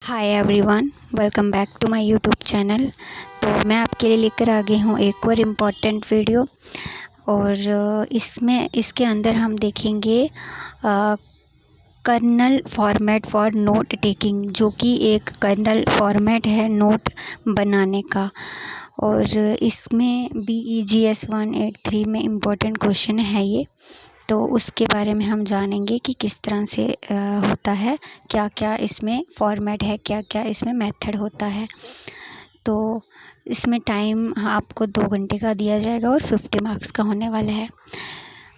Hi everyone, welcome back to my YouTube channel. तो मैं आपके लिए लेकर आ गई हूँ एक और इम्पॉर्टेंट वीडियो। और इसके अंदर हम देखेंगे Cornell format for note taking, जो कि एक कर्नल फॉर्मेट है नोट बनाने का। और इसमें BEGS 183 में इम्पॉर्टेंट क्वेश्चन है ये। तो उसके बारे में हम जानेंगे कि किस तरह से होता है, क्या क्या इसमें फॉर्मेट है, क्या क्या इसमें मेथड होता है। तो इसमें टाइम आपको 2 घंटे का दिया जाएगा और 50 मार्क्स का होने वाला है।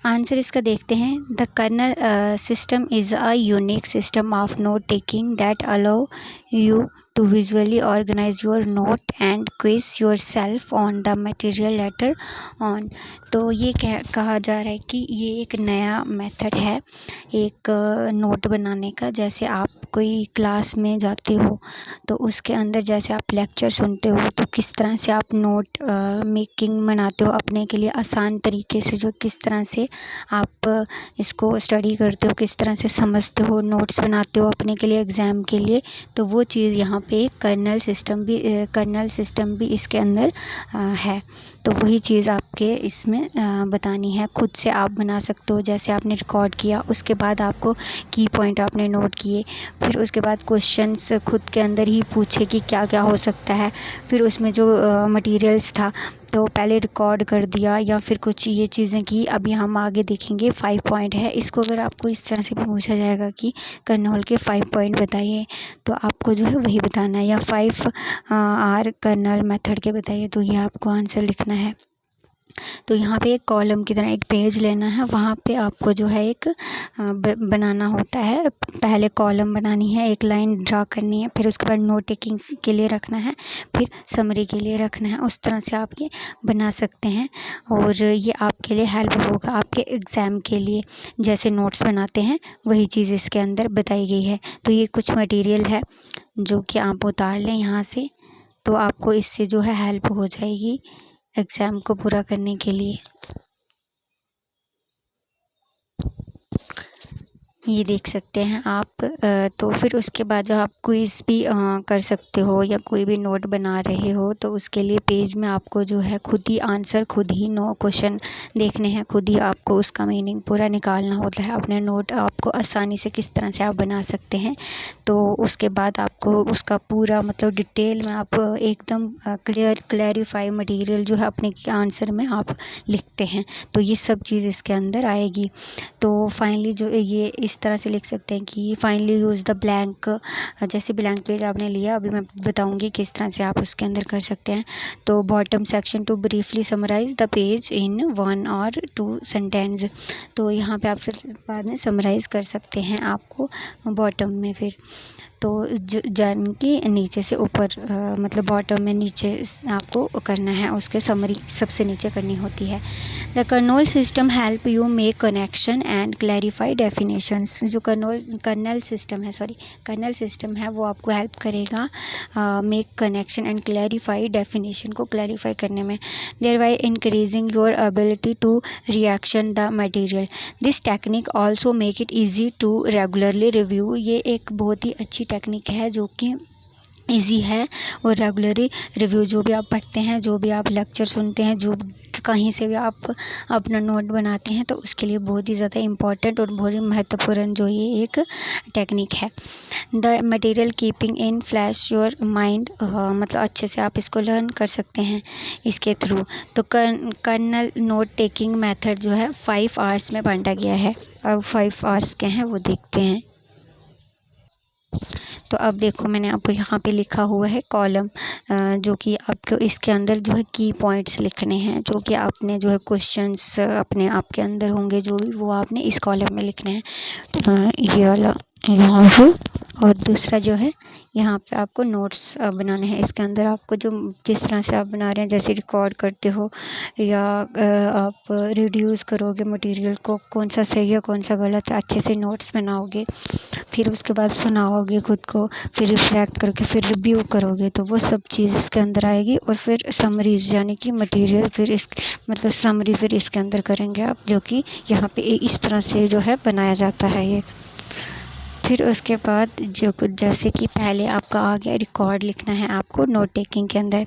आंसर इसका देखते हैं। The Cornell system is a unique system of note taking that allow you to visually organize your note and quiz yourself on the material later on। तो ये कहा जा रहा है कि ये एक नया मेथड है एक नोट बनाने का। जैसे आप कोई क्लास में जाते हो तो उसके अंदर जैसे आप लेक्चर सुनते हो तो किस तरह से आप नोट मेकिंग बनाते हो अपने के लिए आसान तरीके से, जो किस तरह से आप इसको स्टडी करते हो, किस तरह से समझते हो, नोट्स बनाते हो अपने के लिए एग्ज़ाम के लिए। तो वो चीज़ यहाँ पे कर्नल सिस्टम भी इसके अंदर है। तो वही चीज़ आपके इसमें बतानी है। खुद से आप बना सकते हो। जैसे आपने रिकॉर्ड किया, उसके बाद आपको की पॉइंट आपने नोट किए, फिर उसके बाद क्वेश्चंस खुद के अंदर ही पूछे कि क्या क्या हो सकता है। फिर उसमें जो मटेरियल्स था तो पहले रिकॉर्ड कर दिया, या फिर कुछ ये चीज़ें की। अभी हम आगे देखेंगे 5 पॉइंट है। इसको अगर आपको इस तरह से भी पूछा जाएगा कि कर्नल के 5 पॉइंट बताइए, तो आपको जो है वही बताना है, या 5 आर कर्नल मेथड के बताइए, तो ये आपको आंसर लिखना है। तो यहाँ पे एक कॉलम की तरह एक पेज लेना है, वहाँ पे आपको जो है एक बनाना होता है। पहले कॉलम बनानी है, एक लाइन ड्रा करनी है, फिर उसके बाद नोट टेकिंग के लिए रखना है, फिर समरी के लिए रखना है। उस तरह से आप ये बना सकते हैं और ये आपके लिए हेल्प होगा आपके एग्ज़ाम के लिए। जैसे नोट्स बनाते हैं वही चीज़ इसके अंदर बताई गई है। तो ये कुछ मटीरियल है जो कि आप उतार लें यहाँ से, तो आपको इससे जो है हेल्प हो जाएगी एग्ज़ाम को पूरा करने के लिए। ये देख सकते हैं आप। तो फिर उसके बाद जो आप क्विज़ भी कर सकते हो, या कोई भी नोट बना रहे हो तो उसके लिए पेज में आपको जो है खुद ही आंसर, खुद ही 9 क्वेश्चन देखने हैं, खुद ही आपको उसका मीनिंग पूरा निकालना होता है। अपने नोट आपको आसानी से किस तरह से आप बना सकते हैं। तो उसके बाद आपको उसका पूरा मतलब डिटेल में आप एकदम क्लैरिफाई मटीरियल जो है अपने आंसर में आप लिखते हैं। तो ये सब चीज़ इसके अंदर आएगी। तो फाइनली जो ये इस तरह से लिख सकते हैं कि फाइनली यूज़ द ब्लैंक। जैसे ब्लैंक पेज आपने लिया, अभी मैं बताऊंगी किस तरह से आप उसके अंदर कर सकते हैं। तो bottom section to briefly summarize the page in 1 और 2 सेंटेंस। तो यहाँ पे आप फिर बाद में समराइज़ कर सकते हैं आपको बॉटम में। फिर तो जान के नीचे से ऊपर मतलब बॉटम में नीचे आपको करना है, उसके समरी सबसे नीचे करनी होती है। The Cornell system help you make connection and clarify definitions. जो कर्नल सिस्टम है वो आपको हेल्प करेगा make connection and clarify definition को क्लैरिफाई करने में, thereby increasing your ability to reaction the material. This technique also make it easy to regularly review. ये एक बहुत ही अच्छी टेक्निक है जो कि ईजी है, और रेगुलरली रिव्यू जो भी आप पढ़ते हैं, जो भी आप लेक्चर सुनते हैं, जो कहीं से भी आप अपना नोट बनाते हैं, तो उसके लिए बहुत ही ज़्यादा इम्पॉर्टेंट और बहुत ही महत्वपूर्ण जो ये एक टेक्निक है। The material keeping in flash your mind, मतलब अच्छे से आप इसको लर्न कर सकते हैं इसके थ्रू। तो कर्नल नोट टेकिंग मेथड जो है 5 आवर्स में बांटा गया है। अब 5 आवर्स के हैं वो देखते हैं। तो अब देखो, मैंने आपको यहाँ पे लिखा हुआ है कॉलम, जो कि आपको इसके अंदर जो है की पॉइंट्स लिखने हैं, जो कि आपने जो है क्वेश्चंस अपने आप के अंदर होंगे जो भी, वो आपने इस कॉलम में लिखने हैं। ये वाला यहाँ पे, और दूसरा जो है यहाँ पे आपको नोट्स बनाने हैं। इसके अंदर आपको जो जिस तरह से आप बना रहे हैं, जैसे रिकॉर्ड करते हो या आप रिड्यूस करोगे मटेरियल को, कौन सा सही है कौन सा गलत है, अच्छे से नोट्स बनाओगे, फिर उसके बाद सुनाओगे खुद को, फिर रिफ्लेक्ट करके फिर रिव्यू करोगे, तो वो सब चीज़ इसके अंदर आएगी। और फिर समरीज यानी कि मटेरियल फिर इस मतलब समरी फिर इसके अंदर करेंगे आप, जो कि यहाँ पे इस तरह से जो है बनाया जाता है ये। फिर उसके बाद जो कुछ जैसे कि पहले आपका आ गया रिकॉर्ड लिखना है आपको नोट टेकिंग के अंदर।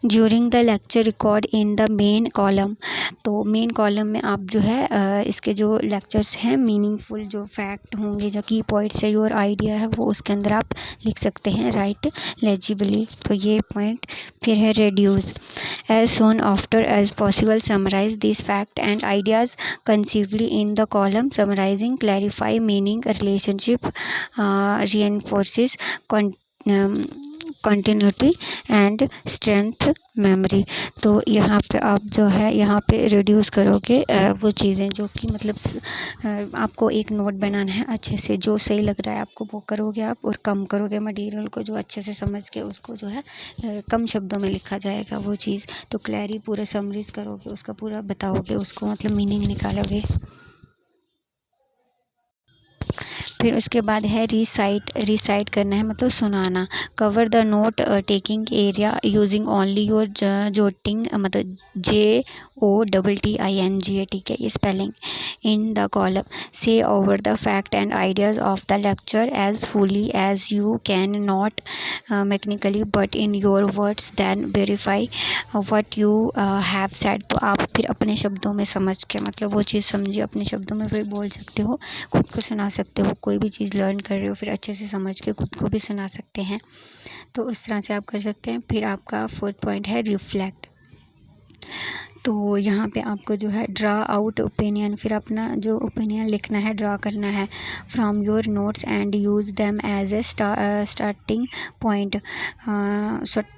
During the lecture record in the main column. तो मेन कॉलम में आप जो है इसके जो लेक्चर्स हैं मीनिंगफुल जो फैक्ट होंगे जो की पॉइंट्स है और आइडिया है वो उसके अंदर आप लिख सकते हैं राइट लेजिबली। तो ये पॉइंट। फिर है reduce. As soon after as possible summarise this fact and ideas concisely इन the column summarising clarify meaning relationship reinforces continuity and strength memory. तो यहाँ पे आप जो है यहाँ पे रिड्यूस करोगे वो चीज़ें जो कि मतलब आपको एक नोट बनाना है अच्छे से जो सही लग रहा है आपको वो करोगे आप, और कम करोगे मटेरियल को जो अच्छे से समझ के उसको जो है कम शब्दों में लिखा जाएगा वो चीज़। तो क्लैरी पूरा समरीज करोगे उसका पूरा बताओगे उसको मतलब मीनिंग निकालोगे। फिर उसके बाद है रिसाइट करना है मतलब सुनाना। Cover the note taking area using only your jotting मतलब JOTTING है ठीक है ये स्पेलिंग इन द कॉलम। से over the fact and ideas of the lecture as fully as you can not mechanically but in your words then verify what you have said. तो आप फिर अपने शब्दों में समझ के मतलब वो चीज़ समझिए अपने शब्दों में फिर बोल सकते हो, खुद को सुना सकते हो। कोई भी चीज़ लर्न कर रहे हो फिर अच्छे से समझ के खुद को भी सुना सकते हैं। तो उस तरह से आप कर सकते हैं। फिर आपका 4th पॉइंट है रिफ्लेक्ट। तो यहाँ पे आपको जो है ड्रा आउट ओपिनियन, फिर अपना जो ओपिनियन लिखना है ड्रा करना है from your notes and use them as a starting point.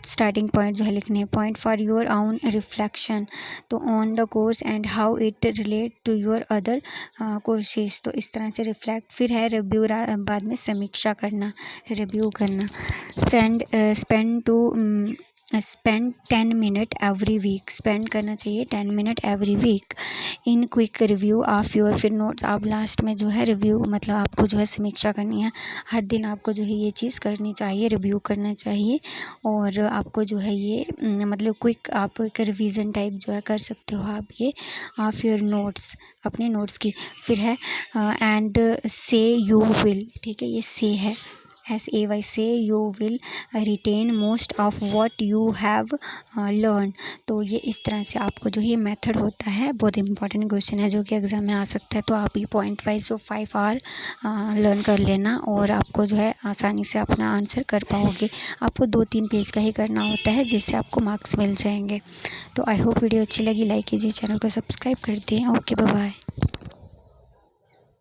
Starting point जो है लिखने point for your own reflection तो on the course and how it relate to your other courses. तो इस तरह से रिफ्लेक्ट। फिर है रिव्यू, बाद में समीक्षा करना, रिव्यू करना। Spend 10 minute every week, spend करना चाहिए 10 minute every week in quick review of your. फिर नोट्स आप लास्ट में जो है रिव्यू मतलब आपको जो है समीक्षा करनी है। हर दिन आपको जो है ये चीज़ करनी चाहिए, रिव्यू करना चाहिए और आपको जो है ये मतलब क्विक आप एक रिवीजन टाइप जो है कर सकते हो आप ये ऑफ योर नोट्स अपने नोट्स की। फिर है एंड से यू विल, ठीक है ये से है SAY say you will retain most of what you have learn. तो ये इस तरह से आपको जो ये मेथड होता है बहुत इंपॉर्टेंट क्वेश्चन है जो कि एग्ज़ाम में आ सकता है। तो आप ये पॉइंट वाइज जो 5 आवर लर्न कर लेना और आपको जो है आसानी से अपना आंसर कर पाओगे। आपको 2-3 पेज का ही करना होता है जिससे आपको मार्क्स मिल जाएंगे। तो आई होप वीडियो अच्छी लगी, लाइक कीजिए, चैनल को सब्सक्राइब कर दें। Okay bye bye.